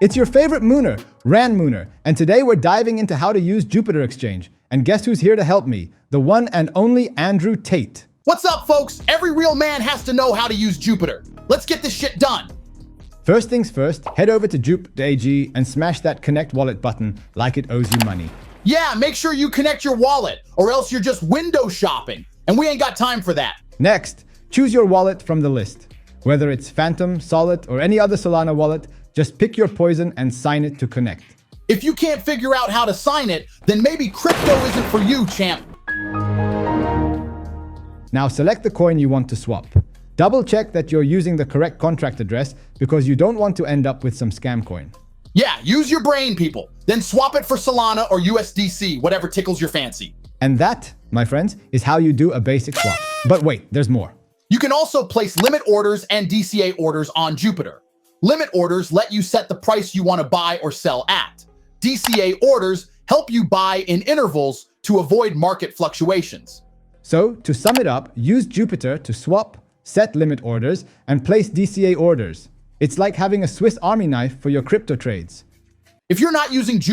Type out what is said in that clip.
It's your favorite Mooner, Mooner, and today we're diving into how to use Jupiter Exchange. And guess who's here to help me? The one and only Andrew Tate. What's up, folks? Every real man has to know how to use Jupiter. Let's get this shit done. First things first, head over to Jup.ag and smash that connect wallet button like it owes you money. Yeah, make sure you connect your wallet, or else you're just window shopping, and we ain't got time for that. Next, choose your wallet from the list. Whether it's Phantom, Solid, or any other Solana wallet, just pick your poison and sign it to connect. If you can't figure out how to sign it, then maybe crypto isn't for you, champ. Now select the coin you want to swap. Double check that you're using the correct contract address because you don't want to end up with some scam coin. Yeah, use your brain, people. Then swap it for Solana or USDC, whatever tickles your fancy. And that, my friends, is how you do a basic swap. But wait, there's more. You can also place limit orders and DCA orders on Jupiter. Limit orders let you set the price you want to buy or sell at. DCA orders help you buy in intervals to avoid market fluctuations. So, to sum it up, use Jupiter to swap, set limit orders, and place DCA orders. It's like having a Swiss Army knife for your crypto trades. If you're not using Jupiter,